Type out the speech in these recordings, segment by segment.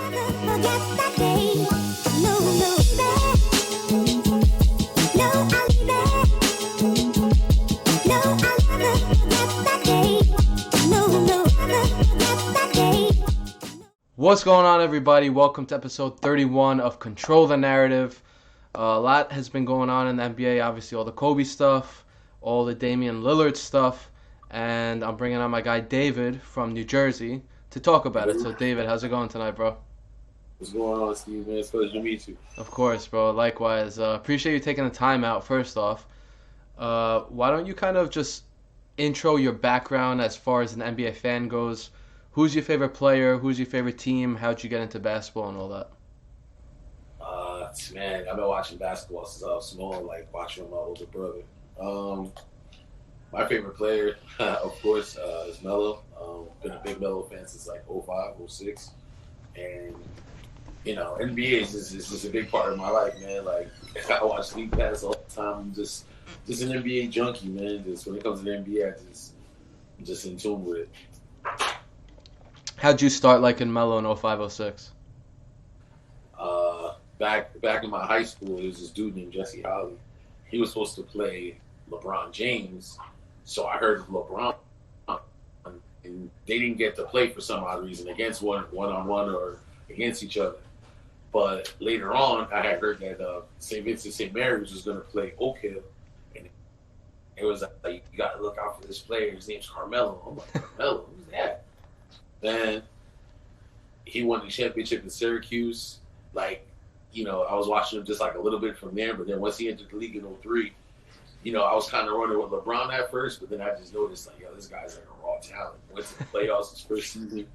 What's going on, everybody? Welcome to episode 31 of Control the Narrative. A lot has been going on in the NBA, obviously all the Kobe stuff, all the Damian Lillard stuff, and I'm bringing on my guy David from New Jersey to talk about it. So David, how's it going tonight, bro? What's going on, Steve, man? It's a pleasure to meet you. Of course, bro. Likewise. Appreciate you taking the time out, first off. Why don't you kind of just intro your background as far as an NBA fan goes? Who's your favorite player? Who's your favorite team? How'd you get into basketball and all that? Man, I've been watching basketball since I was small, like watching my older brother. My favorite player, of course, is Melo. Been a big Melo fan since like 05, 06. And, you know, NBA is just a big part of my life, man. Like, I watch League Pass all the time. I'm just an NBA junkie, man. Just when it comes to the NBA, I'm just in tune with it. How'd you start liking Melo in 05, 06? Back in my high school, there was this dude named Jesse Holly. He was supposed to play LeBron James, so I heard LeBron, and they didn't get to play for some odd reason against one-on-one or against each other. But later on, I had heard that St. Vincent St. Mary's was going to play Oak Hill, and it was like, you got to look out for this player. His name's Carmelo. I'm like, Carmelo? Who's that? Then he won the championship in Syracuse. Like, you know, I was watching him just like a little bit from there, but then once he entered the league in 03, you know, I was kind of running with LeBron at first, but then I just noticed, like, yo, this guy's like a raw talent. Went to the playoffs his first season,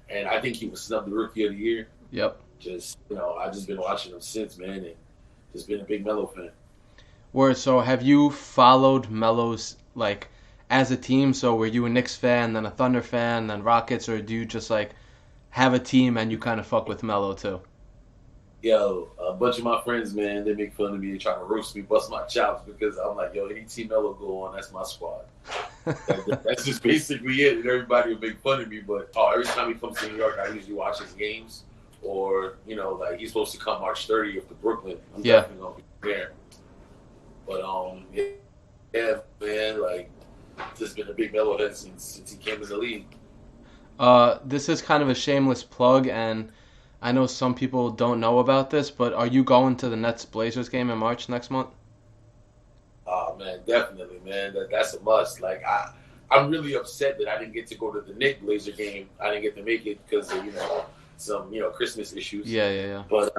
and I think he was snubbed the Rookie of the Year. Yep. Just, you know, I've just been watching him since, man, and just been a big Melo fan. Word, so have you followed Melo's, like, as a team? So were you a Knicks fan, then a Thunder fan, then Rockets, or do you just, like, have a team and you kind of fuck with Melo too? Yo, a bunch of my friends, man, they make fun of me. They try to roast me, bust my chops, because I'm like, yo, any team Melo go on, that's my squad. That's just basically it, and everybody will make fun of me. But every time he comes to New York, I usually watch his games. Or, you know, like, he's supposed to come March 30th to Brooklyn. I'm definitely going to be there. But, yeah, man, like, just been a big Melo head since he came in the league. This is kind of a shameless plug, and I know some people don't know about this, but are you going to the Nets-Blazers game in March next month? Oh, man, definitely, man. That's a must. Like, I'm really upset that I didn't get to go to the Knicks-Blazer game. I didn't get to make it because of, you know, some, you know, Christmas issues. Yeah. But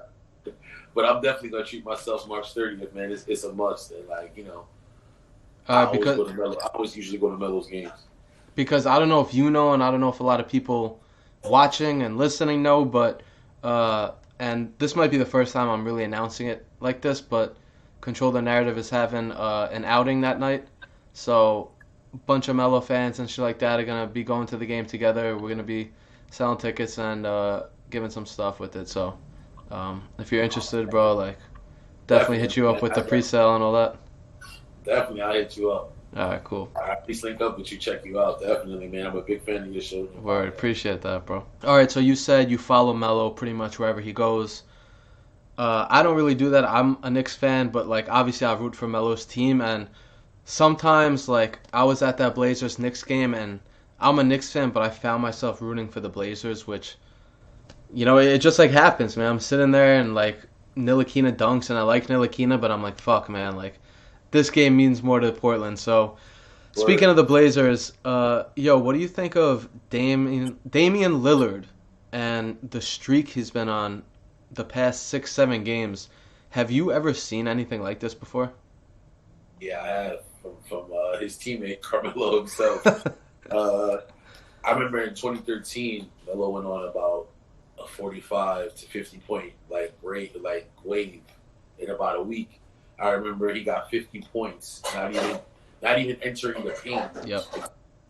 I'm definitely going to treat myself March 30th, man. It's a must. And, like, you know, I always usually go to Melo's games. Because I don't know if you know, and I don't know if a lot of people watching and listening know, but and this might be the first time I'm really announcing it like this, but Control the Narrative is having an outing that night. So a bunch of Melo fans and shit like that are going to be going to the game together. We're going to be selling tickets and giving some stuff with it. So if you're interested, bro, like definitely hit you up with the pre-sale and all that. Definitely, I'll hit you up. All right, cool. I'll please link up with you, check you out. Definitely, man. I'm a big fan of your show. Word, appreciate that, bro. All right, so you said you follow Melo pretty much wherever he goes. I don't really do that. I'm a Knicks fan, but, like, obviously I root for Melo's team, and sometimes, like, I was at that Blazers-Knicks game, and I'm a Knicks fan, but I found myself rooting for the Blazers, which, you know, it just, like, happens, man. I'm sitting there, and, like, Ntilikina dunks, and I like Ntilikina, but I'm like, fuck, man, like, this game means more to Portland. So, speaking of the Blazers, yo, what do you think of Damian Lillard and the streak he's been on the past 6-7 games? Have you ever seen anything like this before? Yeah, I have, from his teammate Carmelo himself. I remember in 2013, Melo went on about a 45 to 50 point wave in about a week. I remember he got 50 points, not even entering the paint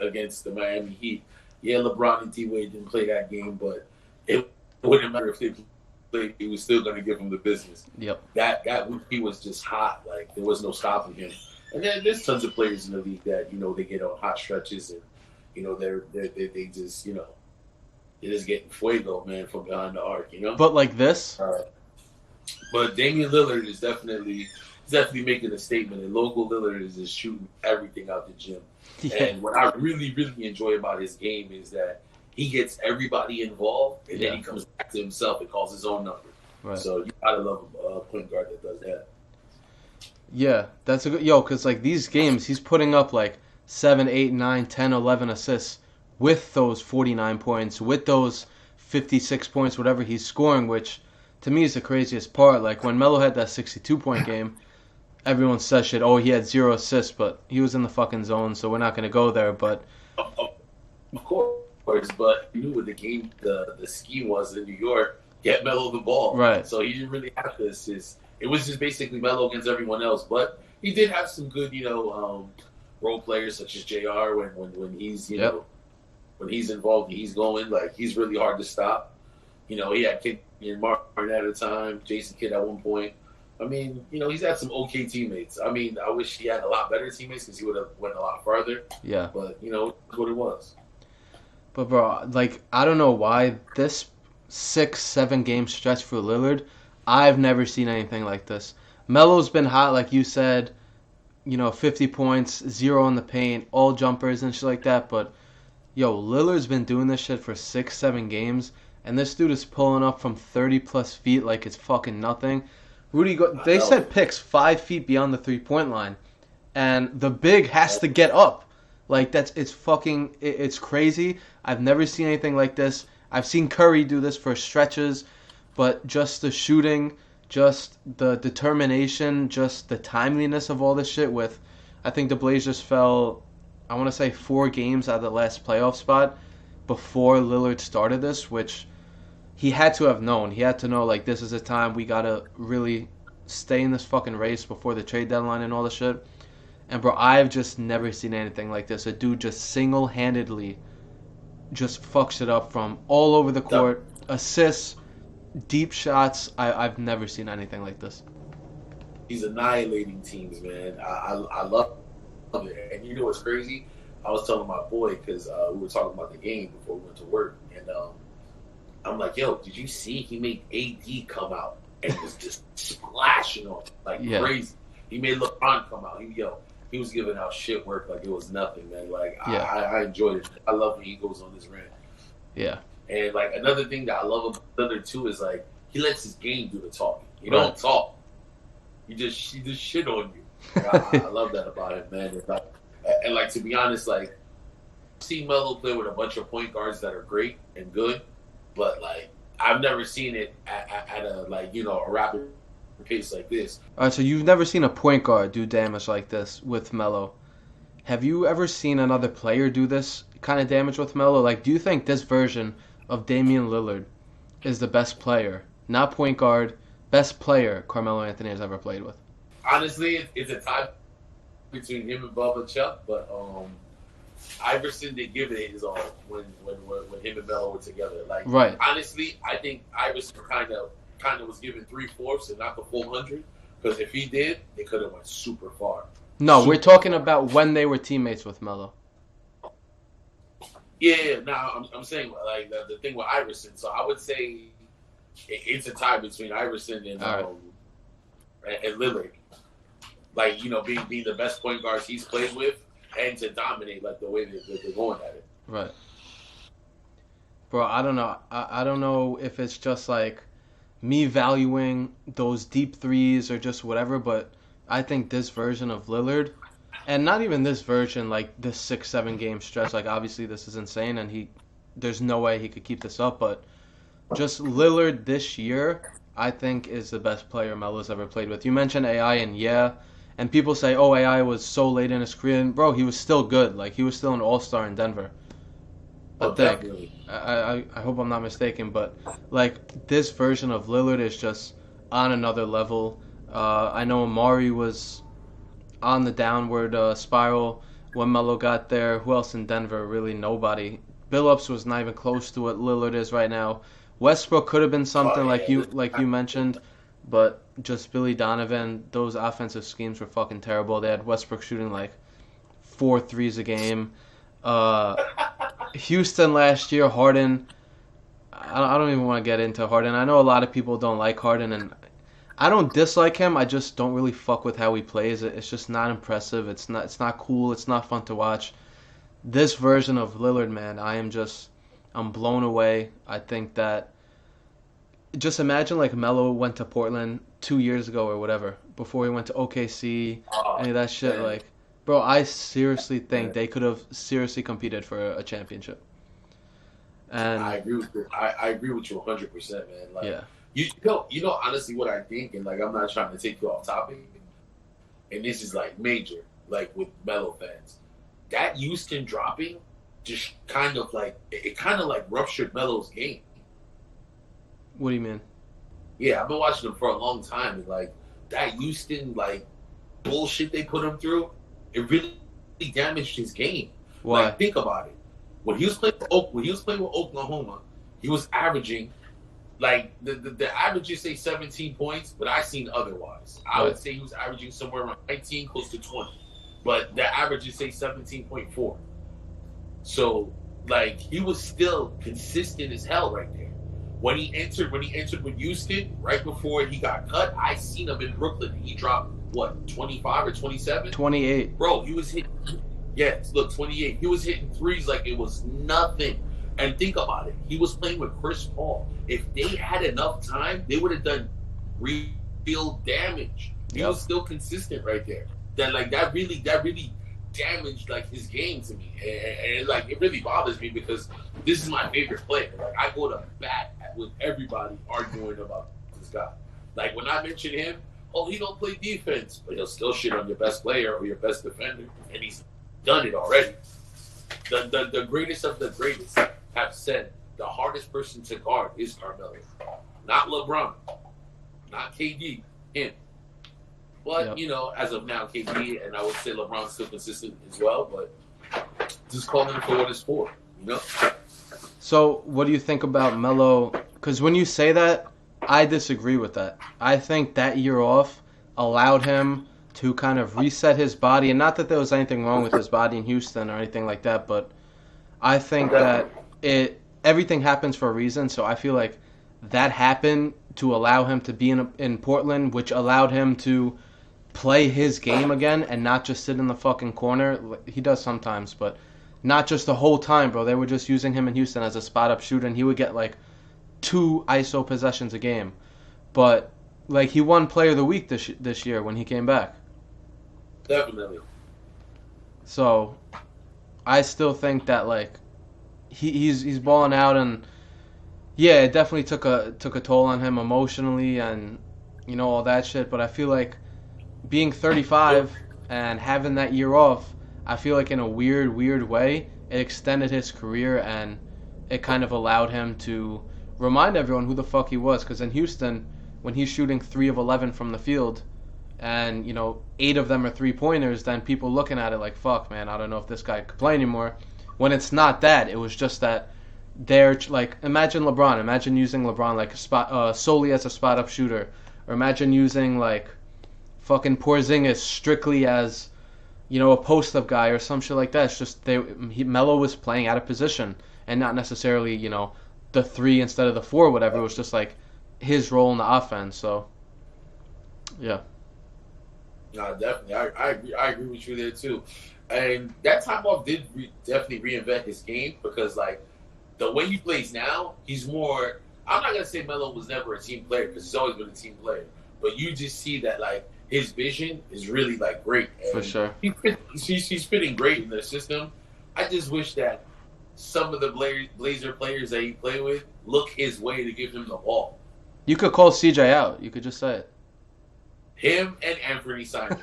against the Miami Heat. Yeah, LeBron and D-Wade didn't play that game, but it wouldn't matter if they played. He was still going to give him the business. Yep. That week he was just hot. Like, there was no stopping him. And then there's tons of players in the league that, you know, they get on hot stretches and, you know, they just, you know, It is getting fuego, man, from behind the arc, you know? But like this? But Damian Lillard is definitely making a statement, and Local Lillard is just shooting everything out the gym. Yeah. And what I really, really enjoy about his game is that he gets everybody involved, and then he comes back to himself and calls his own number. Right. So you gotta love a point guard that does that. Yeah, that's a good... Yo, because like these games, he's putting up like 7, 8, 9, 10, 11 assists with those 49 points, with those 56 points, whatever he's scoring, which to me is the craziest part. Like when Melo had that 62-point game, everyone says shit, oh, he had 0 assists, but he was in the fucking zone, so we're not going to go there. But of course, but you knew what the game, the scheme was in New York, get Melo the ball. Right. So he didn't really have to assist. It was just basically Melo against everyone else. But he did have some good, role players such as JR when he's, know, when he's involved and he's going, like, he's really hard to stop. He had Kid and Martin at a time, Jason Kidd at one point. I mean, he's had some okay teammates. I mean, I wish he had a lot better teammates because he would have went a lot farther. Yeah. But, it's what it was. But, bro, like, I don't know why this 6-7 game stretch for Lillard, I've never seen anything like this. Melo's been hot, like you said, 50 points, 0 in the paint, all jumpers and shit like that. But, yo, Lillard's been doing this shit for 6-7 games, and this dude is pulling up from 30-plus feet like it's fucking nothing. They said picks 5 feet beyond the 3-point line, and the big has to get up. Like, it's crazy. I've never seen anything like this. I've seen Curry do this for stretches, but just the shooting, just the determination, just the timeliness of all this shit with, I think the Blazers fell, I want to say 4 games out of the last playoff spot before Lillard started this, which he had to have known. He had to know, like, this is a time we got to really stay in this fucking race before the trade deadline and all this shit. And, bro, I've just never seen anything like this. A dude just single-handedly just fucks it up from all over the court. Assists, deep shots. I've never seen anything like this. He's annihilating teams, man. I love it. And you know what's crazy? I was telling my boy, because we were talking about the game before we went to work, and I'm like, yo, did you see he made AD come out and was just splashing on him like crazy? He made LeBron come out. He was giving out shit work like it was nothing, man. Like, I enjoyed it. I love when he goes on this rant. Yeah. And, like, another thing that I love about Lillard, too, is, like, he lets his game do the talking. He don't talk. He just shit on you. I love that about him, man. And, like, to be honest, like, I've seen Melo play with a bunch of point guards that are great and good, but, like, I've never seen it at a, like, a rapid pace like this. All right, so you've never seen a point guard do damage like this with Melo. Have you ever seen another player do this kind of damage with Melo? Like, do you think this version of Damian Lillard is the best player, not point guard, best player Carmelo Anthony has ever played with? Honestly, it's a tie between him and Bubba Chuck, but Iverson did give it his all when him and Melo were together. Like, right. Honestly, I think Iverson kind of was given 3/4 and not the full 100, because if he did, they could have went super far. No, we're talking about when they were teammates with Melo. Yeah, now I'm saying, like, the thing with Iverson. So I would say it's a tie between Iverson and Lillard. Like, being the best point guards he's played with, and to dominate like the way that they're going at it. Right. Bro, I don't know. I don't know if it's just like me valuing those deep threes or just whatever, but I think this version of Lillard, and not even this version, like this 6-7 game stretch, like obviously this is insane and there's no way he could keep this up, but just Lillard this year, I think is the best player Melo's ever played with. You mentioned AI, and people say, oh, AI was so late in his career, and bro, he was still good. Like, he was still an all-star in Denver. Definitely. I hope I'm not mistaken, but like this version of Lillard is just on another level. I know Amari was on the downward spiral when Melo got there. Who else in Denver? Really nobody. Billups was not even close to what Lillard is right now. Westbrook could have been something like you mentioned, but just Billy Donovan, those offensive schemes were fucking terrible. They had Westbrook shooting like 4 threes a game. Houston last year, Harden I don't even want to get into Harden. I know a lot of people don't like Harden, and I don't dislike him. I just don't really fuck with how he plays. It's just not impressive. It's not cool. It's not fun to watch. This version of Lillard, man, I'm blown away. I think that just imagine like Melo went to Portland 2 years ago or whatever, before he went to OKC, any of that shit. Man. Like, bro, I seriously think they could have seriously competed for a championship. And I agree with you. I agree with you 100%, man. Like, yeah, you know, honestly, what I think, and like, I'm not trying to take you off topic, and this is like major, like with Melo fans. That Houston dropping just kind of like it kind of like ruptured Melo's game. what do you mean? Yeah, I've been watching him for a long time, and like that Houston like bullshit they put him through, it really damaged his game. Why? Like, think about it. When he was playing with Oklahoma, he was averaging like the averages say 17 points, but I seen otherwise. I would say he was averaging somewhere around 19, close to 20, but the averages say 17.4. So like he was still consistent as hell right there. When he entered with Houston, right before he got cut, I seen him in Brooklyn. He dropped what, 25 or 27? 28. Bro, he was hitting. Yes, look, 28. He was hitting threes like it was nothing. And think about it. He was playing with Chris Paul. If they had enough time, they would have done real damage. He was still consistent right there. That really damaged like his game to me, and like it really bothers me because this is my favorite player. Like I go to bat with everybody arguing about this guy. Like when I mention him, oh, he don't play defense, but he'll still shit on your best player or your best defender, and he's done it already. The greatest of the greatest have said the hardest person to guard is Carmelo, not LeBron, not KD, him. But, you know, as of now, KD, and I would say LeBron's still consistent as well, but just calling him for what it's for, you know? So, what do you think about Melo? Because when you say that, I disagree with that. I think that year off allowed him to kind of reset his body, and not that there was anything wrong with his body in Houston or anything like that, but I think that everything happens for a reason, so I feel like that happened to allow him to be in Portland, which allowed him to play his game again and not just sit in the fucking corner. He does sometimes, but not just the whole time, bro. They were just using him in Houston as a spot-up shooter, and he would get like 2 ISO possessions a game. But like he won Player of the Week this year when he came back. Definitely. So I still think that like he's balling out, and yeah, it definitely took a toll on him emotionally and you know all that shit. But I feel like being 35 and having that year off, I feel like in a weird way, it extended his career and it kind of allowed him to remind everyone who the fuck he was. Because in Houston, when he's shooting 3 of 11 from the field, and you know 8 of them are 3-pointers, then people looking at it like, fuck, man, I don't know if this guy could play anymore. When it's not that, it was just that they're like, imagine LeBron. Imagine using LeBron like solely as a spot up shooter, or imagine using like fucking Porzingis strictly as, you know, a post up guy or some shit like that. It's just Melo was playing out of position and not necessarily, you know, the 3 instead of the 4, whatever. It was just like his role in the offense. So yeah. No, definitely. I agree with you there too. And that time off did definitely reinvent his game because like the way he plays now, he's more. I'm not gonna say Melo was never a team player because he's always been a team player, but you just see that like his vision is really like great. And for sure. He's fitting great in the system. I just wish that some of the Blazer players that he played with look his way to give him the ball. You could call CJ out. You could just say it. Him and Anthony Simons.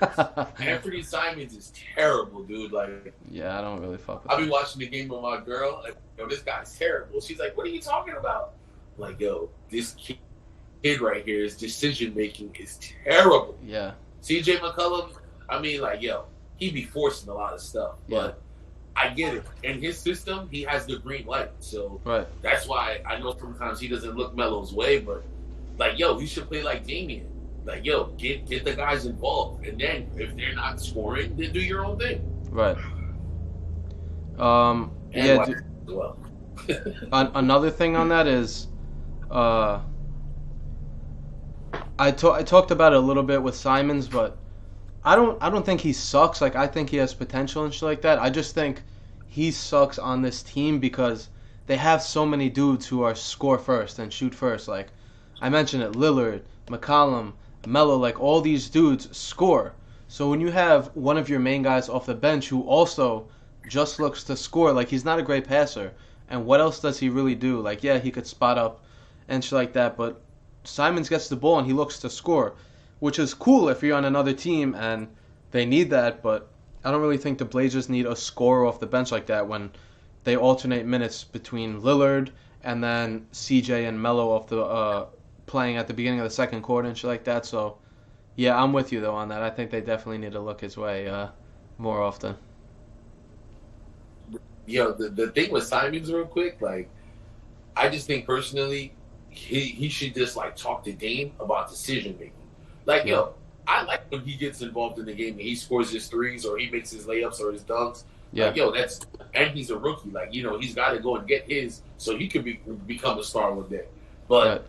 Anthony Simons is terrible, dude. Like, yeah, I don't really fuck with I'll be him. watching the game with my girl. Like, yo, this guy's terrible. She's like, what are you talking about? I'm like, yo, this kid right here, his decision making is terrible. Yeah. CJ McCollum, I mean, like, yo, he be forcing a lot of stuff. But I get it. In his system, he has the green light. So that's why I know sometimes he doesn't look Melo's way. But, like, yo, you should play like Damian. Like, yo, get the guys involved. And then if they're not scoring, then do your own thing. Right. And yeah. well. Another thing on that is Uh, I talked about it a little bit with Simons, but I don't think he sucks. Like I think he has potential and shit like that. I just think he sucks on this team because they have so many dudes who are score first and shoot first. Like I mentioned it, Lillard, McCollum, Melo, like all these dudes score. So when you have one of your main guys off the bench who also just looks to score, like he's not a great passer. And what else does he really do? Like yeah, he could spot up and shit like that, but Simons gets the ball and he looks to score, which is cool if you're on another team and they need that. But I don't really think the Blazers need a scorer off the bench like that when they alternate minutes between Lillard and then CJ and Melo off the playing at the beginning of the second quarter and shit like that. So yeah, I'm with you though on that. I think they definitely need to look his way more often. The thing with Simons, real quick, like I just think personally, he should just like talk to Dame about decision making. Like, Yeah, I like when he gets involved in the game and he scores his threes or he makes his layups or his dunks. yeah, Like, that's and he's a rookie. Like, he's got to go and get his so he could become a star one day. right. But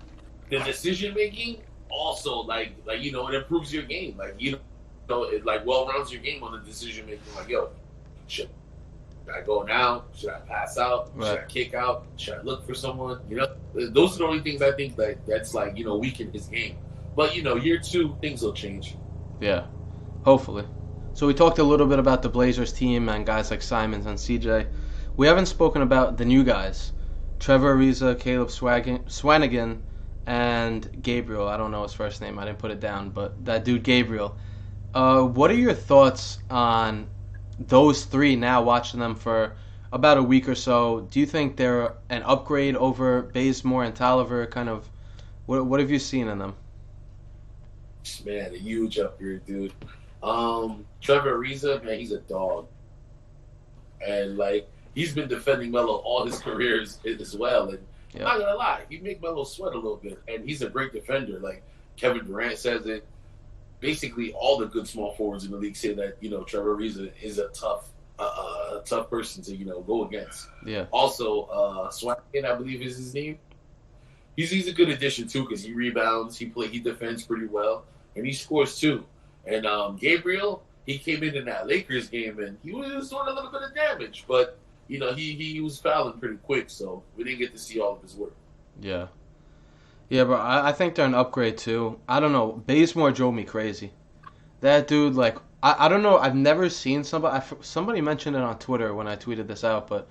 the decision making also it improves your game. Like, it like well rounds your game on the decision making. Like, should I go now? Should I pass out? Should Right. I kick out? Should I look for someone? Those are the only things I think that's like weaken his game. But year two, things will change. Yeah, hopefully. So we talked a little bit about the Blazers team and guys like Simons and CJ. We haven't spoken about the new guys. Trevor Ariza, Caleb Swanigan, and Gabriel. I don't know his first name. I didn't put it down, but that dude Gabriel. What are your thoughts on those three now, watching them for about a week or so? Do you think they're an upgrade over Bazemore and Tolliver? Kind of, what have you seen in them? Man, a huge upgrade, dude. Trevor Ariza, man, he's a dog. And like he's been defending Melo all his careers as well. And I'm Yeah, not gonna lie, he make Melo sweat a little bit. And he's a great defender. Like Kevin Durant says it. Basically all the good small forwards in the league say that, Trevor Ariza is a tough person to, go against. yeah, Also, Swanigan, I believe is his name. He's a good addition too because he rebounds, he defends pretty well, and he scores too. And Gabriel, he came in that Lakers game and he was doing a little bit of damage, but he was fouling pretty quick, so we didn't get to see all of his work. yeah. Yeah, but I think they're an upgrade too. I don't know. Bazemore drove me crazy. That dude, like, I don't know. I've never seen somebody mentioned it on Twitter when I tweeted this out, but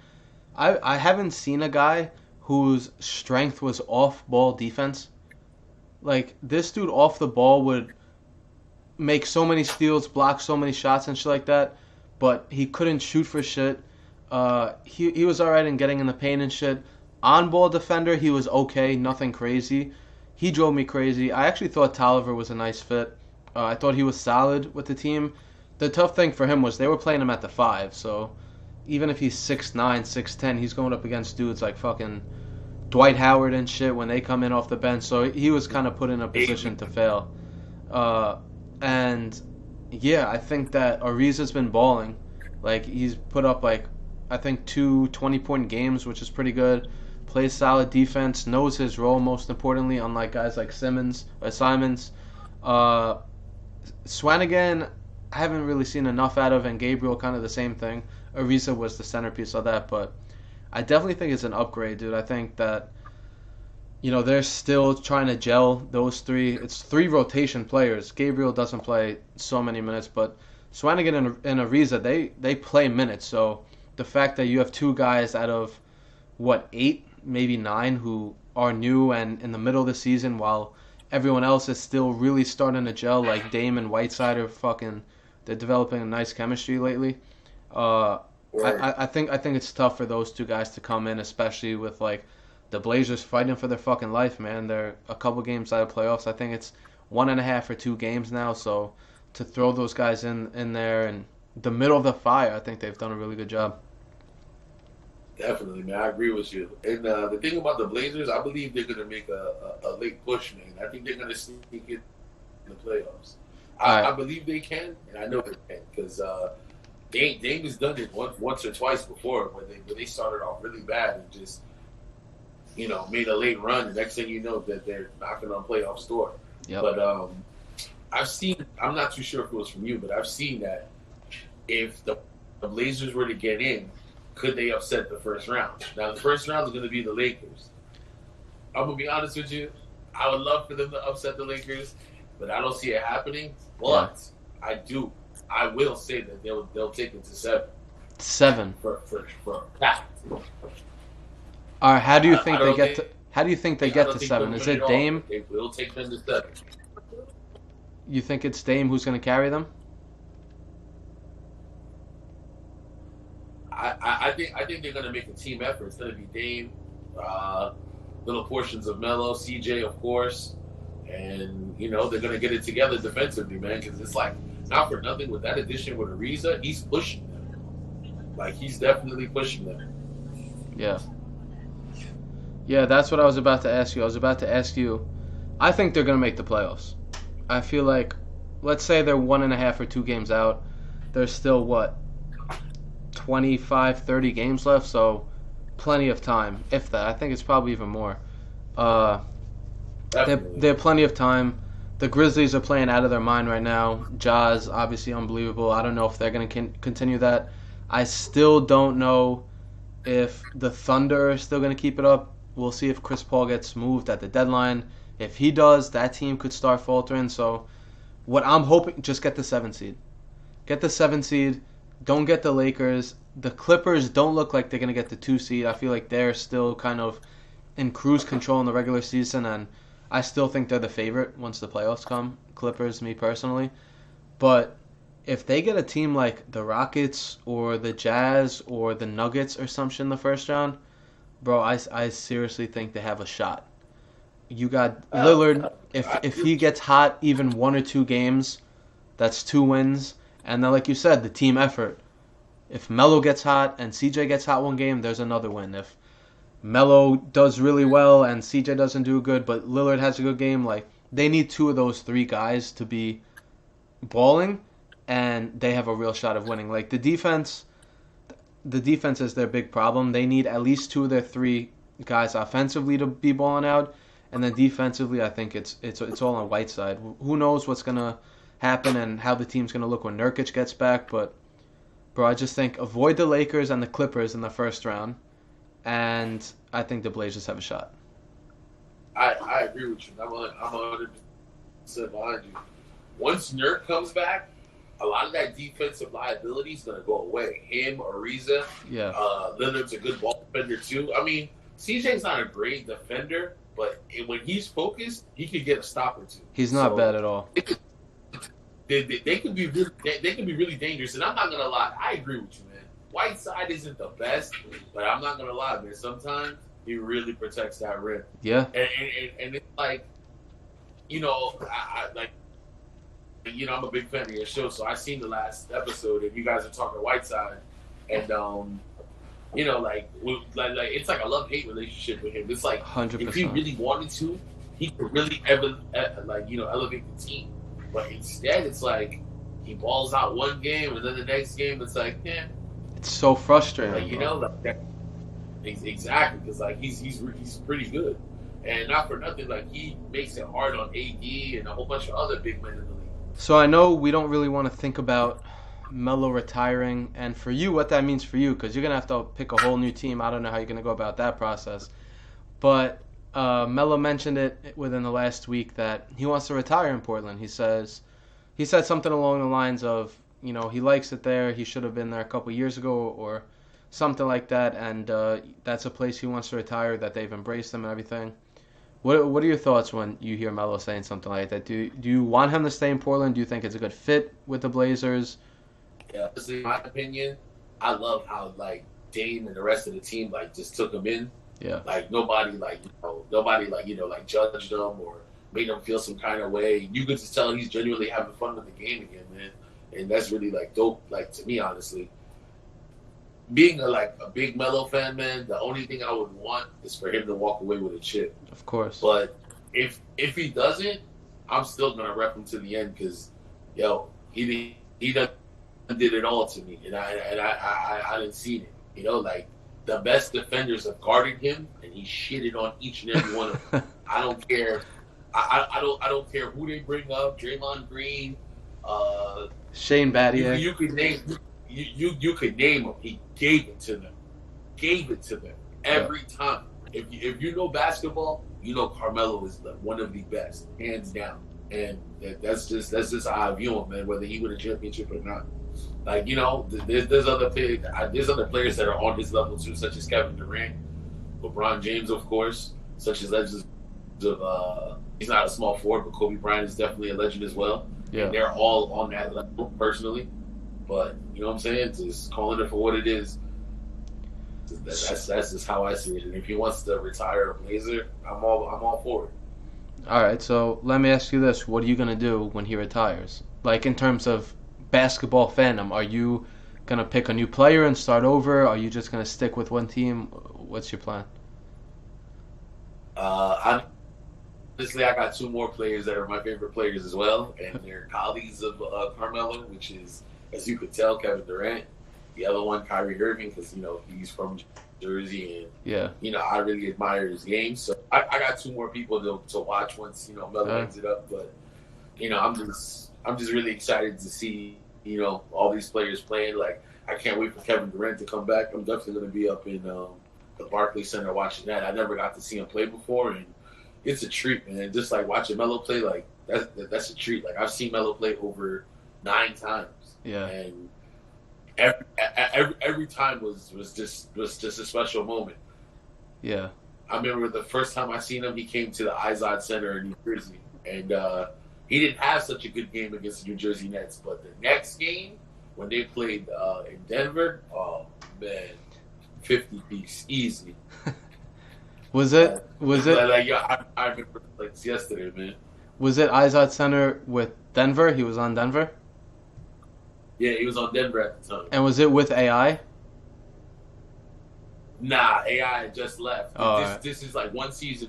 I haven't seen a guy whose strength was off ball defense. Like, this dude off the ball would make so many steals, block so many shots and shit like that, but he couldn't shoot for shit. He was alright in getting in the paint and shit. On ball defender, he was okay, nothing crazy. He drove me crazy. I actually thought Tolliver was a nice fit. I thought he was solid with the team. The tough thing for him was they were playing him at the five, so even if he's 6'9", 6'10", he's going up against dudes like fucking Dwight Howard and shit when they come in off the bench. So he was kind of put in a position to fail. Uh, and yeah, I think that Ariza's been balling. Like he's put up like I think two 20-point games, which is pretty good. Plays solid defense, knows his role most importantly, unlike guys like Simmons or Simons. Uh, Swanigan, I haven't really seen enough out of, and Gabriel kind of the same thing. Ariza was the centerpiece of that, but I definitely think it's an upgrade, dude. I think that they're still trying to gel those three. It's three rotation players. Gabriel doesn't play so many minutes, but Swanigan and Ariza, they play minutes. So the fact that you have two guys out of eight, maybe nine, who are new and in the middle of the season, while everyone else is still really starting to gel, like Dame and Whiteside are they're developing a nice chemistry lately. Uh, I think it's tough for those two guys to come in, especially with like the Blazers fighting for their fucking life, man. They're a couple games out of playoffs. I think it's 1.5 or 2 games now. So to throw those guys in there in the middle of the fire, I think they've done a really good job. Definitely, man. I agree with you. And the thing about the Blazers, I believe they're going to make a late push, man. I think they're going to sneak in the playoffs. All I right. believe they can, and I know they can because Dame has done it once or twice before when they started off really bad and just made a late run. The next thing you know, that they're knocking on playoffs door. Yep. But I'm not too sure if it was from you, but I've seen that if the Blazers were to get in, could they upset the first round? Now, the first round is going to be the Lakers. I'm going to be honest with you. I would love for them to upset the Lakers, but I don't see it happening. But I will say that they'll take it to 7. 7 for that. All right, how do you think they get to? How do you think they get to 7? Is it Dame? They will take them to 7. You think it's Dame who's going to carry them? I think they're going to make a team effort. It's going to be Dame, little portions of Melo, CJ, of course, and they're going to get it together defensively, man. Because it's like, not for nothing, with that addition with Ariza, he's pushing them. Like, he's definitely pushing them. Yeah. Yeah, that's what I was about to ask you. I was about to ask you, I think they're going to make the playoffs. I feel like, let's say they're 1.5 or 2 games out. There's still, 25, 30 games left, so plenty of time, if that. I think it's probably even more. They have plenty of time. The Grizzlies are playing out of their mind right now. Ja's obviously unbelievable. I don't know if they're going to continue that. I still don't know if the Thunder are still going to keep it up. We'll see if Chris Paul gets moved at the deadline. If he does, that team could start faltering. So what I'm hoping, just get the 7 seed. Get the 7 seed. Don't get the Lakers. The Clippers don't look like they're going to get the 2 seed. I feel like they're still kind of in cruise control in the regular season, and I still think they're the favorite once the playoffs come. Clippers, me personally. But if they get a team like the Rockets or the Jazz or the Nuggets or some shit in the first round, bro, I seriously think they have a shot. You got Lillard. If he gets hot even 1 or 2 games, that's 2 wins. And then, like you said, the team effort. If Melo gets hot and CJ gets hot 1 game, there's another win. If Melo does really well and CJ doesn't do good, but Lillard has a good game, like, they need 2 of those 3 guys to be balling, and they have a real shot of winning. Like, the defense is their big problem. They need at least 2 of their 3 guys offensively to be balling out, and then defensively, I think it's all on Whiteside. Who knows what's gonna happen and how the team's gonna look when Nurkic gets back? But bro, I just think avoid the Lakers and the Clippers in the first round, and I think the Blazers have a shot. I agree with you. I'm 100% behind you. Once Nurk comes back, a lot of that defensive liability is going to go away. Him, Ariza, Lillard's a good ball defender too. I mean, CJ's not a great defender, but when he's focused, he can get a stop or 2. He's not bad at all. They can be really dangerous, and I'm not gonna lie. I agree with you, man. Whiteside isn't the best, but I'm not gonna lie, man. Sometimes he really protects that rim. Yeah. And it's like, I'm a big fan of your show, so I seen the last episode, and you guys are talking Whiteside, and it's like a love-hate relationship with him. It's like 100%. If he really wanted to, he could really elevate the team. But instead, it's like he balls out 1 game, and then the next game, it's like, It's so frustrating. Exactly, because he's pretty good, and not for nothing, he makes it hard on AD and a whole bunch of other big men in the league. So I know we don't really want to think about Melo retiring, and for you, what that means for you, because you're gonna have to pick a whole new team. I don't know how you're gonna go about that process, but Melo mentioned it within the last week that he wants to retire in Portland. He said something along the lines of, he likes it there. He should have been there a couple years ago or something like that. And that's a place he wants to retire, that they've embraced him and everything. What are your thoughts when you hear Melo saying something like that? Do you want him to stay in Portland? Do you think it's a good fit with the Blazers? Yeah, in my opinion, I love how Dame and the rest of the team just took him in. Yeah. Nobody judged him or made him feel some kind of way. You could just tell he's genuinely having fun with the game again, man. And that's really dope, to me, honestly. Being a big Melo fan, man, the only thing I would want is for him to walk away with a chip. Of course. But if he doesn't, I'm still gonna rep him to the end because, he done did it all to me, and I didn't see it. the best defenders have guarded him, and he shitted on each and every one of them. I don't care. I don't care who they bring up. Draymond Green, Shane Battier. You could name you could name them. He gave it to them. Gave it to them every time. If you know basketball, you know Carmelo is one of the best, hands down. And that's just how I view him, man. Whether he win a championship or not, like there's other players that are on his level too, such as Kevin Durant, LeBron James, of course, such as legends of he's not a small forward, but Kobe Bryant is definitely a legend as well. Yeah, and they're all on that level personally. But you know what I'm saying? Just calling it for what it is. That's just how I see it. And if he wants to retire a Blazer, I'm all for it. All right, so let me ask you this: what are you gonna do when he retires? Like in terms of basketball fandom, are you gonna pick a new player and start over? Are you just gonna stick with one team? What's your plan? Honestly, I got two more players that are my favorite players as well, and they're colleagues of Carmelo, which is, as you could tell, Kevin Durant. The other one, Kyrie Irving, because he's from Jersey, and I really admire his game. So I got two more people to watch once Melo ends it up. But I'm just really excited to see all these players playing. Like I can't wait for Kevin Durant to come back. I'm definitely going to be up in the Barclays Center watching that. I never got to see him play before, and it's a treat, man. Just like watching Melo play, like that's a treat. Like I've seen Melo play over 9 times. Yeah. And every time was just a special moment. Yeah. I remember the first time I seen him, he came to the Izod Center in New Jersey, and he didn't have such a good game against the New Jersey Nets. But the next game, when they played in Denver, oh man, 50 piece easy. Was it? I remember like it's yesterday, man. Was it Izod Center with Denver? He was on Denver. Yeah, he was on Denver at the time. And was it with AI? Nah, AI had just left. Oh, this is like one season.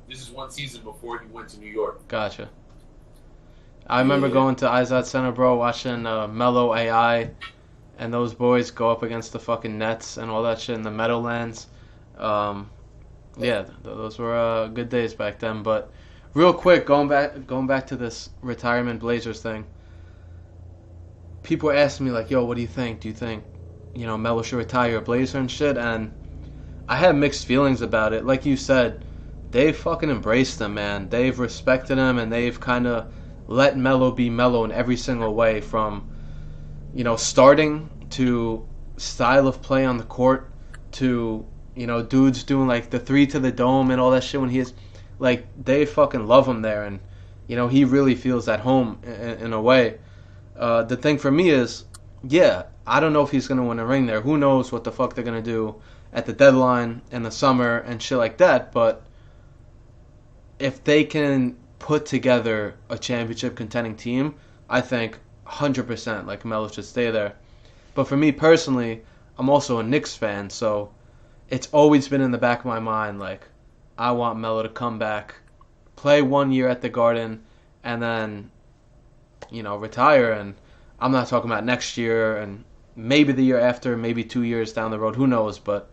This is one season before he went to New York. Gotcha. I remember going to Izod Center, bro, watching Melo AI and those boys go up against the fucking Nets and all that shit in the Meadowlands. Those were good days back then. But real quick, going back to this retirement Blazers thing. People ask me like, "Yo, what do you think? Do you think, Melo should retire a Blazer and shit?" And I have mixed feelings about it. Like you said, they've fucking embraced him, man. They've respected him, and they've kind of let Melo be Melo in every single way, from starting to style of play on the court to dudes doing like the 3 to the dome and all that shit when he is like, they fucking love him there, and he really feels at home in a way. The thing for me is, I don't know if he's going to win a ring there. Who knows what the fuck they're going to do at the deadline in the summer and shit like that. But if they can put together a championship contending team, I think 100% like Melo should stay there. But for me personally, I'm also a Knicks fan, so it's always been in the back of my mind, like, I want Melo to come back, play 1 year at the Garden, and then retire. And I'm not talking about next year and maybe the year after, maybe 2 years down the road, who knows. But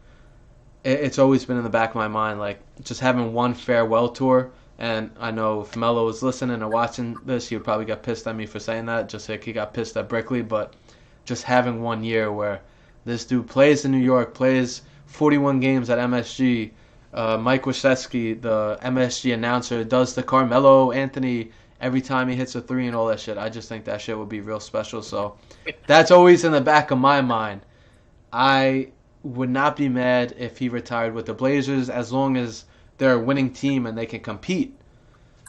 it's always been in the back of my mind, like, just having one farewell tour. And I know if Melo was listening or watching this, he would probably get pissed at me for saying that, just like he got pissed at Brickley. But just having 1 year where this dude plays in New York, plays 41 games at MSG, Mike Wieschewski, the MSG announcer, does the Carmelo Anthony every time he hits a 3 and all that shit. I just think that shit would be real special. So that's always in the back of my mind. I would not be mad if he retired with the Blazers, as long as they're a winning team and they can compete.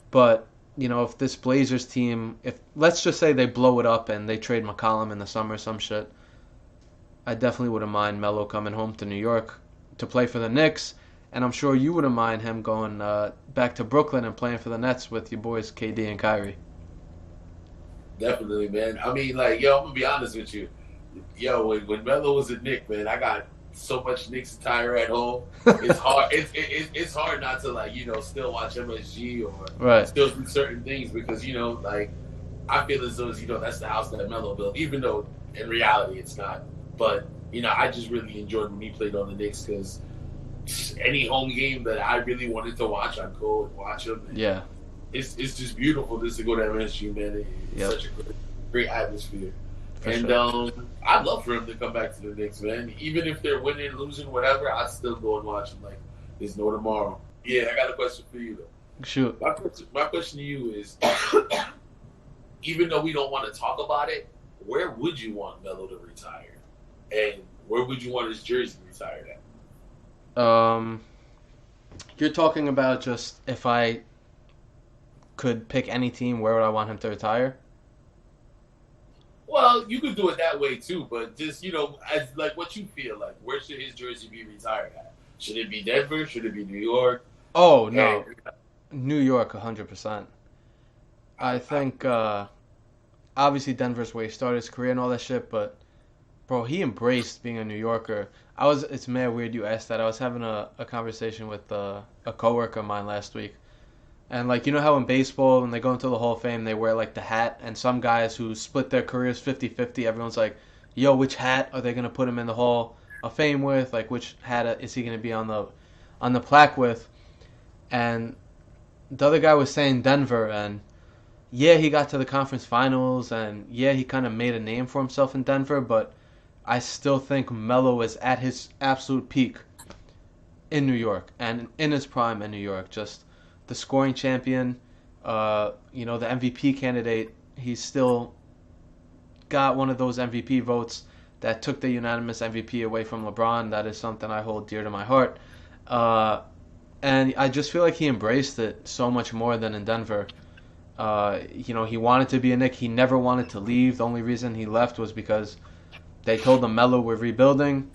But, if this Blazers team, if let's just say they blow it up and they trade McCollum in the summer or some shit, I definitely wouldn't mind Melo coming home to New York to play for the Knicks. And I'm sure you wouldn't mind him going back to Brooklyn and playing for the Nets with your boys KD and Kyrie. Definitely, man. I mean, like, I'm going to be honest with you. When Melo was a Knick, man, I got so much Knicks attire at home. It's hard. It's hard not to, like, still watch MSG or still do certain things because, like, I feel as though, that's the house that Melo built, even though in reality it's not. But I just really enjoyed when he played on the Knicks because any home game that I really wanted to watch, I'd go and watch him. And Yeah. it's just beautiful just to go to MSG, man. It's such a great atmosphere. Sure. I'd love for him to come back to the Knicks, man. Even if they're winning, losing, whatever, I'd still go and watch him. Like, there's no tomorrow. Yeah, I got a question for you, though. Shoot. My question to you is, even though we don't want to talk about it, where would you want Melo to retire? And where would you want his jersey retired at? You're talking about just if I could pick any team, where would I want him to retire? Well, you could do it that way too, but just as like what you feel like, where should his jersey be retired at? Should it be Denver? Should it be New York? Oh no, New York, 100%. I think obviously Denver's where he started his career and all that shit, but bro, he embraced being a New Yorker. It's mad weird you asked that. I was having a conversation with a coworker of mine last week. And like, you know how in baseball when they go into the Hall of Fame they wear like the hat, and some guys who split their careers 50-50, everyone's like, yo, which hat are they going to put him in the Hall of Fame with? Like, which hat is he going to be on the plaque with? And the other guy was saying Denver, and yeah, he got to the conference finals, and yeah, he kind of made a name for himself in Denver, but I still think Melo is at his absolute peak in New York and in his prime in New York. Just the scoring champion, the MVP candidate. He's still got one of those MVP votes that took the unanimous MVP away from LeBron. That is something I hold dear to my heart. And I just feel like he embraced it so much more than in Denver. He wanted to be a Knick. He never wanted to leave. The only reason he left was because they told him, Melo, we're rebuilding.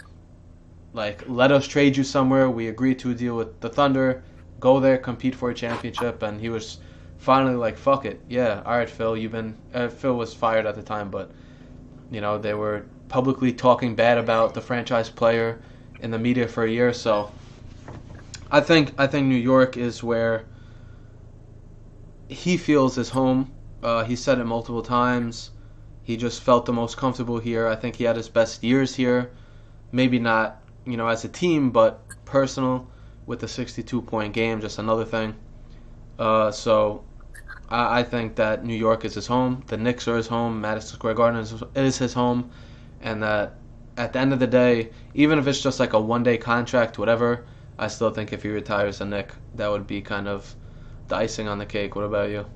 Like, let us trade you somewhere. We agreed to a deal with the Thunder. Go there, compete for a championship. And he was finally like, fuck it. Yeah, all right, Phil, Phil was fired at the time, but, they were publicly talking bad about the franchise player in the media for a year. So I think New York is where he feels his home. He said it multiple times. He just felt the most comfortable here. I think he had his best years here. Maybe not, as a team, but personal with the 62-point game, just another thing. So I think that New York is his home. The Knicks are his home. Madison Square Garden is his home. And that at the end of the day, even if it's just like a one-day contract, whatever, I still think if he retires a Knick, that would be kind of the icing on the cake. What about you?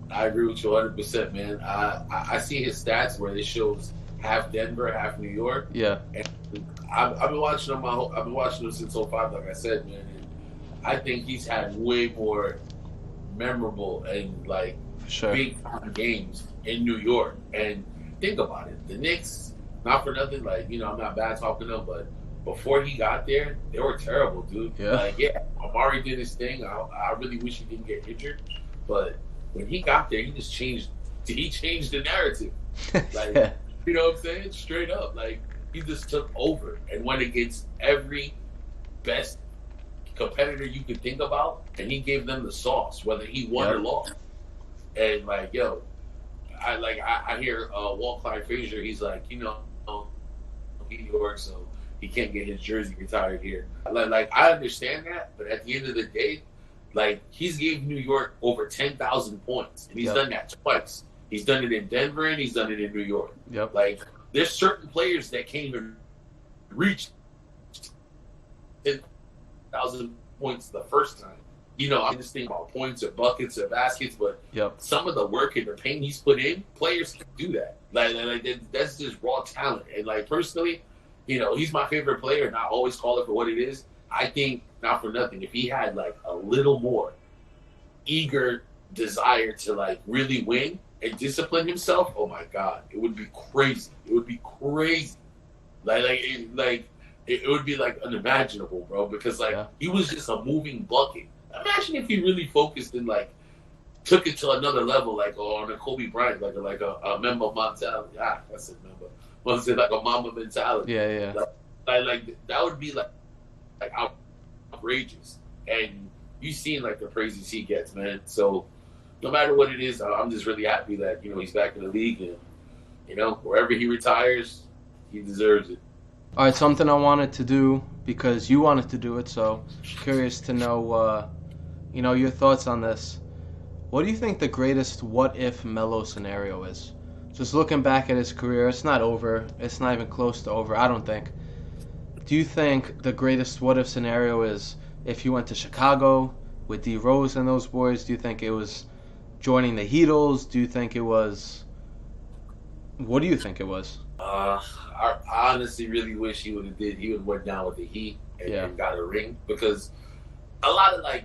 I agree with you 100%, man. I see his stats where it shows half Denver, half New York. Yeah. And I've been watching him. I've been watching him since '05, like I said, man. And I think he's had way more memorable and like big time games in New York. And think about it, the Knicks, not for nothing, like I'm not bad talking them, but before he got there, they were terrible, dude. Yeah. Like, yeah, Amari did his thing. I really wish he didn't get injured, but when he got there, he just changed. He changed the narrative. Like, yeah. You know what I'm saying? Straight up, like he just took over and went against every best competitor you could think about, and he gave them the sauce, whether he won or lost. And like, yo, I hear Walt Clyde Frazier. He's like, New York, so he can't get his jersey retired here. Like I understand that, but at the end of the day, like he's gave New York over 10,000 points, and he's done that twice. He's done it in Denver and he's done it in New York. Yep. Like there's certain players that can't even reach 10,000 points the first time. I'm just thinking about points or buckets or baskets, but some of the work and the pain he's put in, players can do that. Like that's just raw talent. And like personally, he's my favorite player, and I always call it for what it is. I think, not for nothing, if he had like a little more eager desire to like really win and discipline himself, oh my God, it would be crazy. It would be crazy. It would be like unimaginable, bro, because he was just a moving bucket. Imagine if he really focused and like took it to another level, like on a Kobe Bryant, like a Mamba mentality. That's a Mamba. Want to say like a Mamba mentality? Yeah. Like that would be like outrageous. And you've seen like the praises he gets, man. So no matter what it is, I'm just really happy that he's back in the league, and wherever he retires, He deserves it. All right, something I wanted to do because you wanted to do it, so curious to know, your thoughts on this. What do you think the greatest what-if Melo scenario is? Just looking back at his career, it's not over. It's not even close to over, I don't think. Do you think the greatest what-if scenario is if he went to Chicago with D Rose and those boys? Do you think it was joining the Heatles? Do you think it was... What do you think it was? I honestly really wish he would have went down with the Heat and got a ring, because a lot of I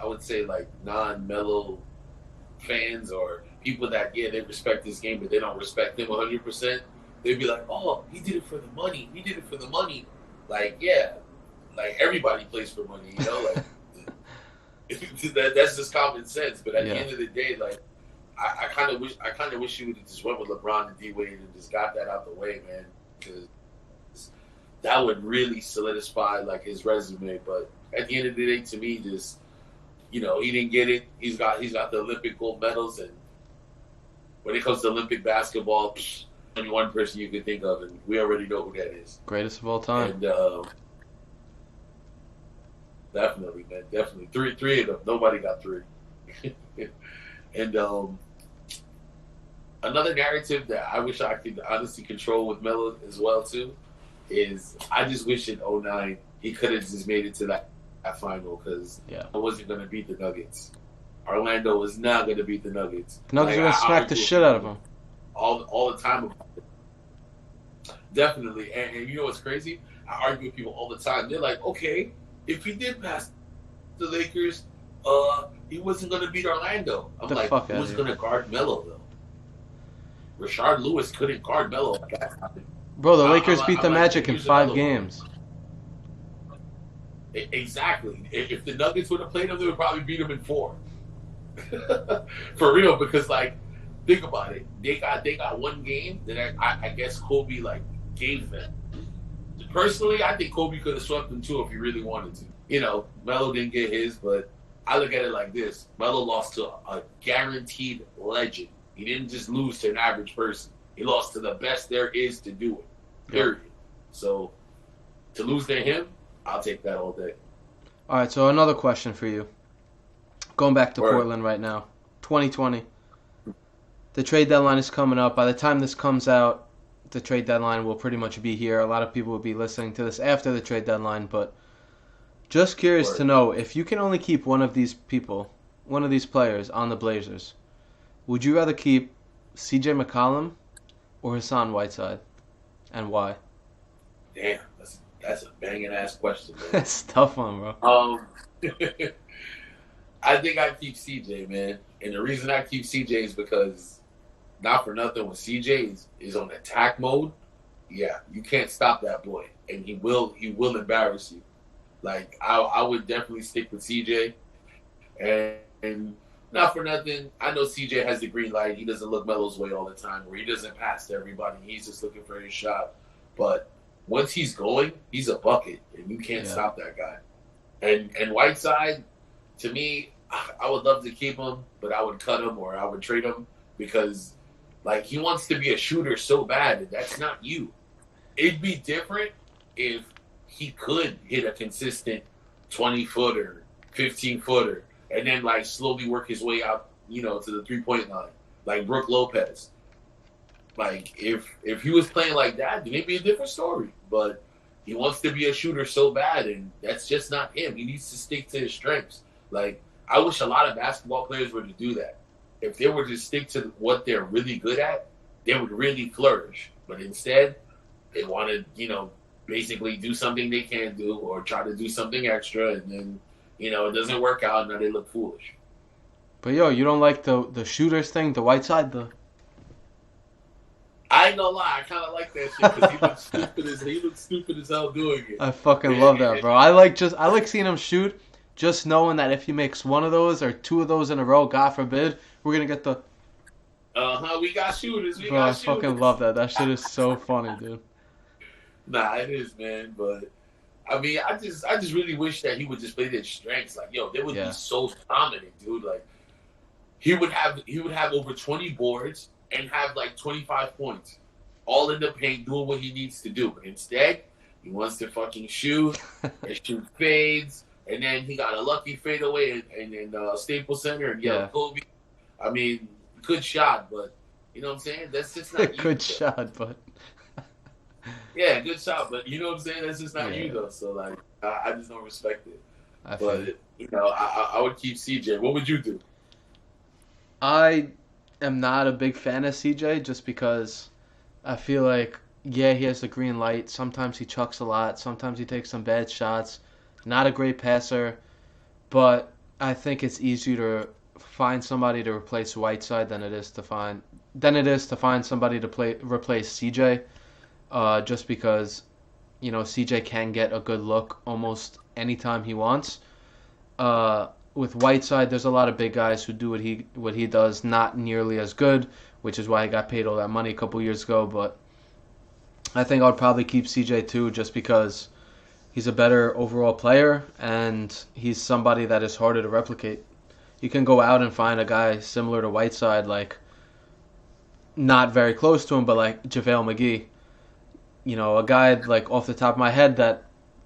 would say like non-Melo fans or people that they respect this game but they don't respect him 100%. They'd be like, oh, he did it for the money. He did it for the money. Like, yeah, like everybody plays for money, like that's just common sense. But at the end of the day, like I kind of wish he would have just went with LeBron and D Wade and just got that out the way, man, because that would really solidify like his resume. But at the end of the day, to me, just he didn't get it. He's got the Olympic gold medals, and when it comes to Olympic basketball, only one person you can think of, and we already know who that is. Greatest of all time. And definitely, man, definitely three of them. Nobody got three. And another narrative that I wish I could honestly control with Melo as well too is I just wish in 2009 he could have just made it to that final, because I wasn't going to beat the Nuggets. Orlando was not going to beat the Nuggets. Nuggets are going to smack the shit out of them all the time. Definitely. And you know what's crazy? I argue with people all the time. They're like, okay, if he did pass the Lakers, he wasn't going to beat Orlando. I'm like, who's going to guard Melo, though? Rashard Lewis couldn't guard Melo at that time. Bro, the Lakers beat the Magic in 5 games. Exactly. If the Nuggets would have played him, they would probably beat him in 4. For real, because, like, think about it. They got one game that I guess Kobe, like, gave them. Personally, I think Kobe could have swept them, too, if he really wanted to. Melo didn't get his, but I look at it like this. Melo lost to a guaranteed legend. He didn't just lose to an average person. He lost to the best there is to do it. Period. Yep. So, to lose to him, I'll take that all day. All right, so another question for you. Going back to Portland right now. 2020. The trade deadline is coming up. By the time this comes out, the trade deadline will pretty much be here. A lot of people will be listening to this after the trade deadline, but just curious to know, if you can only keep one of these players on the Blazers, would you rather keep CJ McCollum or Hassan Whiteside, and why? Damn, that's a banging ass question, man. That's a tough one, bro. I think I keep CJ, man, and the reason I keep CJ is because, not for nothing, when CJ is on attack mode, you can't stop that boy, and he will embarrass you. Like, I would definitely stick with CJ, and not for nothing, I know CJ has the green light. He doesn't look Melo's way all the time, where he doesn't pass to everybody. He's just looking for his shot. But once he's going, he's a bucket, and you can't stop that guy. And Whiteside, to me, I would love to keep him, but I would cut him or I would trade him, because, like, he wants to be a shooter so bad, and that's not you. It'd be different if he could hit a consistent 20-footer, 15-footer, and then, like, slowly work his way out, to the three-point line, like Brook Lopez. Like, if he was playing like that, then it'd be a different story. But he wants to be a shooter so bad, and that's just not him. He needs to stick to his strengths. Like, I wish a lot of basketball players were to do that. If they were to stick to what they're really good at, they would really flourish. But instead, they want to, basically do something they can't do or try to do something extra, and then, it doesn't work out, and now they look foolish. But, you don't like the shooters thing, the Whiteside, I ain't gonna lie, I kind of like that shit, because he looks stupid as hell doing it. I fucking love that, bro. I like seeing him shoot, just knowing that if he makes one of those or 2 of those in a row, God forbid, we're gonna get the... we got shooters, bro, I fucking love that. That shit is so funny, dude. Nah, it is, man, but... I mean, I just really wish that he would just play their strengths. Like, they would be so dominant, dude. Like, he would have over 20 boards and have like 25 points. all in the paint doing what he needs to do. But instead, he wants to fucking shoot and shoot fades. And then he got a lucky fadeaway in Staples Center and yelled Kobe. I mean, good shot, but you know what I'm saying? That's just not good shot, but yeah, good shot, but you know what I'm saying? That's just not you though. So like, I just don't respect it. But you know, I would keep CJ. What would you do? I am not a big fan of CJ just because I feel like he has the green light. Sometimes he chucks a lot. Sometimes he takes some bad shots. Not a great passer, but I think it's easier to find somebody to replace Whiteside than it is to find somebody to replace CJ. Just because, you know, CJ can get a good look almost anytime he wants. With Whiteside, there's a lot of big guys who do what he does, not nearly as good, which is why he got paid all that money a couple years ago. But I think I would probably keep CJ too, just because he's a better overall player, and he's somebody that is harder to replicate. You can go out and find a guy similar to Whiteside, like not very close to him, but like JaVale McGee. You know, a guy like off the top of my head that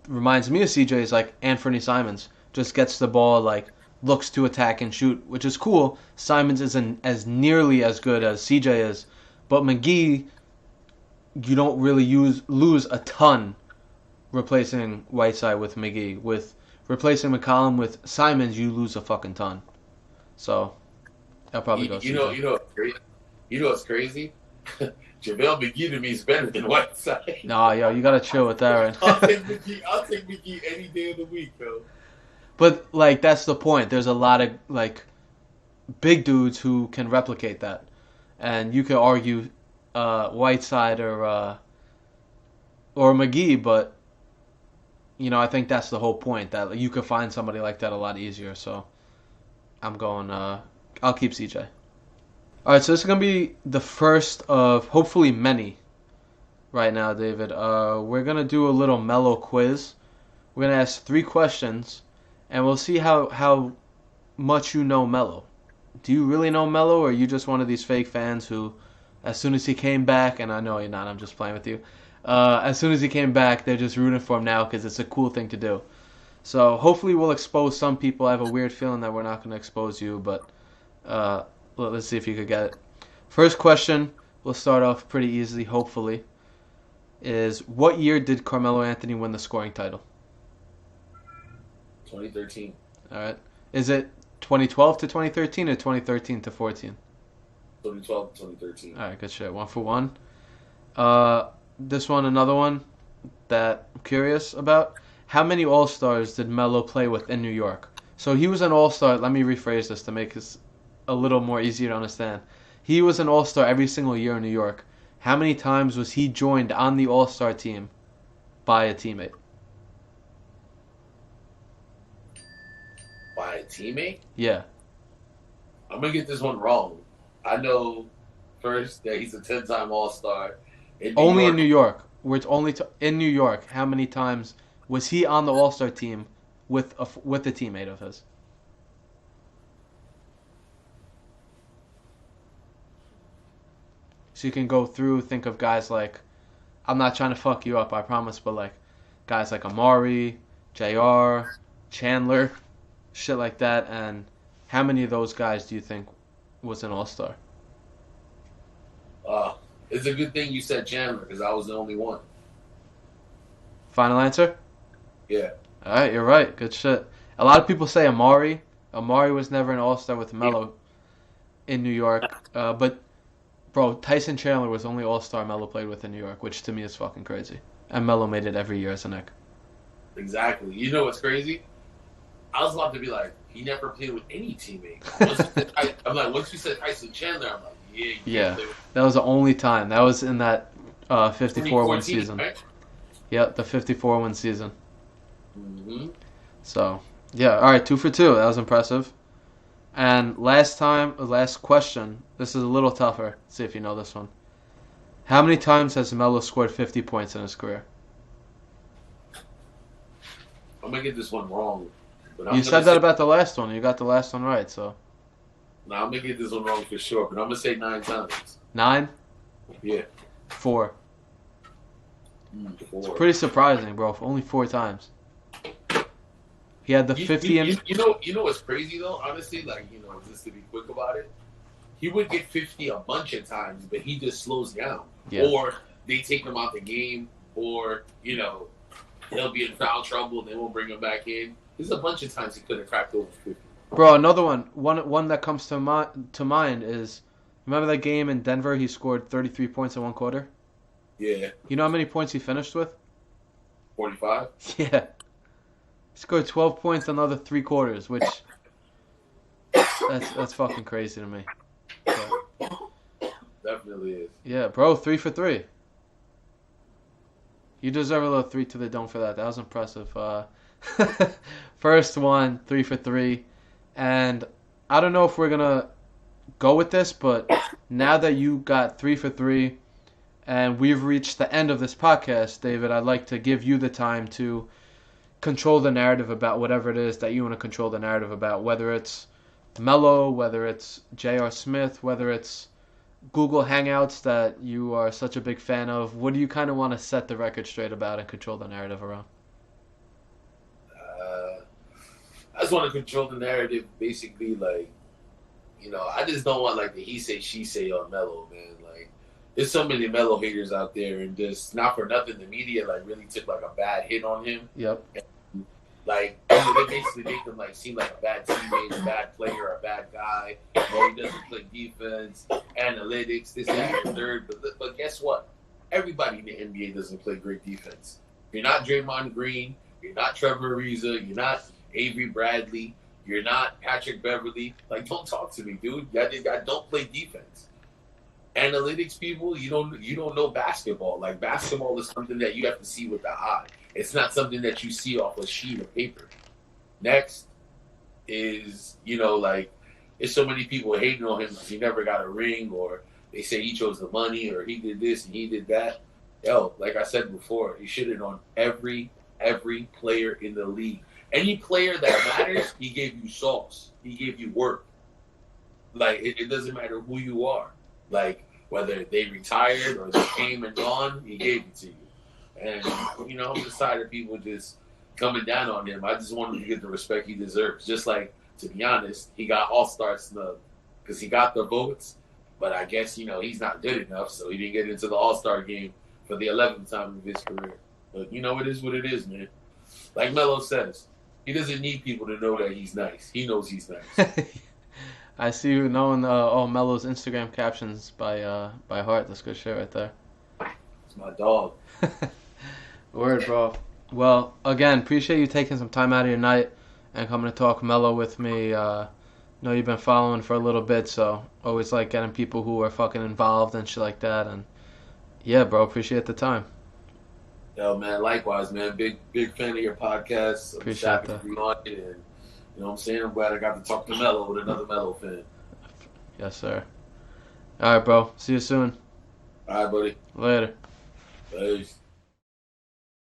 reminds me of CJ is like Anthony Simons. Just gets the ball, like looks to attack and shoot, which is cool. Simons isn't as nearly as good as CJ is, but McGee, you don't really lose a ton replacing Whiteside with McGee. With replacing McCollum with Simons, you lose a fucking ton. So I'll probably go CJ. You know what's crazy? JaVale McGee to me is better than Whiteside. Nah, yo, you gotta chill with that, right? I'll take McGee any day of the week, though. But like that's the point. There's a lot of like big dudes who can replicate that, and you could argue Whiteside or McGee, but you know I think that's the whole point, that you could find somebody like that a lot easier. So I'm going. I'll keep CJ. All right, so this is gonna be the first of hopefully many. Right now, David, we're gonna do a little Melo quiz. We're gonna ask 3 questions, and we'll see how much you know Melo. Do you really know Melo, or are you just one of these fake fans who, as soon as he came back, and I know you're not, I'm just playing with you. As soon as he came back, they're just rooting for him now because it's a cool thing to do. So hopefully we'll expose some people. I have a weird feeling that we're not going to expose you, but let's see if you could get it. First question, we'll start off pretty easily, hopefully, is what year did Carmelo Anthony win the scoring title? 2013. All right. Is it 2012 to 2013 or 2013 to 14? 2012 to 2013. All right, good shit. 1 for 1. This one, another one that I'm curious about. How many All-Stars did Melo play with in New York? So he was an All-Star. Let me rephrase this to make this a little more easier to understand. He was an All-Star every single year in New York. How many times was he joined on the All-Star team by a teammate? By a teammate? Yeah. I'm going to get this one wrong. I know first that he's a 10-time All-Star. Only in New York. Where it's only in New York. How many times was he on the All-Star team with a teammate of his? So you can go through, think of guys like, I'm not trying to fuck you up, I promise, but like guys like Amari, JR, Chandler, shit like that. And how many of those guys do you think was an All-Star? It's a good thing you said Chandler because I was the only one. Final answer? Yeah. All right, you're right. Good shit. A lot of people say Amari. Amari was never an All-Star with Melo in New York. But, bro, Tyson Chandler was the only All-Star Melo played with in New York, which to me is fucking crazy. And Melo made it every year as a Knick. Exactly. You know what's crazy? I was about to be like, he never played with any teammate. Once you said Tyson Chandler, I'm like, yeah. That was the only time. That was in that 54-win season. Right? Yep, the 54-win season. Mm-hmm. So, yeah. All right, 2 for 2. That was impressive. And last question. This is a little tougher. Let's see if you know this one. How many times has Melo scored 50 points in his career? I'm going to get this one wrong. But you said that about the last one. You got the last one right, so. No, I'm going to get this one wrong for sure, but I'm going to say 9 times. 9? Yeah. 4. Four. It's pretty surprising, bro. Only 4 times. He had the 50 You know what's crazy though? Honestly, like, just to be quick about it, he would get 50 a bunch of times, but he just slows down. Yeah. Or they take him out the game, or he'll be in foul trouble and they won't bring him back in. There's a bunch of times he could have cracked over 50. Bro, another one that comes to mind is, remember that game in Denver? He scored 33 points in 1 quarter. Yeah. You know how many points he finished with? 45. Yeah. He scored 12 points in another 3 quarters, which that's fucking crazy to me. But, definitely is. Yeah, bro, 3 for 3. You deserve a little 3 to the dome for that. That was impressive. First one, 3 for 3. And I don't know if we're going to go with this, but now that you got 3 for 3 and we've reached the end of this podcast, David, I'd like to give you the time to control the narrative about whatever it is that you want to control the narrative about, whether it's Melo, whether it's J.R. Smith, whether it's Google Hangouts that you are such a big fan of. What do you kind of want to set the record straight about and control the narrative around? I just want to control the narrative, basically, like, I just don't want, like, the he say, she say on Melo, man. Like, there's so many Melo haters out there, and just, not for nothing, the media, like, really took, like, a bad hit on him. Yep. And, like, they basically make him, like, seem like a bad teammate, a bad player, a bad guy. He doesn't play defense, analytics, this, that, and third. But guess what? Everybody in the NBA doesn't play great defense. You're not Draymond Green. You're not Trevor Ariza. You're not Avery Bradley. You're not Patrick Beverly. Like, don't talk to me, dude. I don't play defense. Analytics people, you don't know basketball. Like, basketball is something that you have to see with the eye. It's not something that you see off a sheet of paper. Next is, like, there's so many people hating on him because he never got a ring, or they say he chose the money, or he did this and he did that. Yo, like I said before, he should have on every player in the league. Any player that matters, he gave you sauce. He gave you work. Like, it doesn't matter who you are. Like, whether they retired or they came and gone, he gave it to you. And, I'm just tired of people just coming down on him. I just want him to get the respect he deserves. Just like, to be honest, he got All-Star snub because he got the votes. But I guess, he's not good enough, so he didn't get into the All-Star game for the 11th time of his career. But, it is what it is, man. Like Melo says, he doesn't need people to know that he's nice. He knows he's nice. I see you knowing all Melo's Instagram captions by heart. That's good shit right there. It's my dog. Word, bro. Well, again, appreciate you taking some time out of your night and coming to talk Melo with me. Know you've been following for a little bit, so always like getting people who are fucking involved and shit like that. And yeah, bro, appreciate the time. Yo, man, likewise, man. Big fan of your podcast. I'm Appreciate happy that. to be on it, and you know what I'm saying? I'm glad I got to talk to Melo with another Melo fan. Yes, sir. All right, bro. See you soon. All right, buddy. Later. Peace.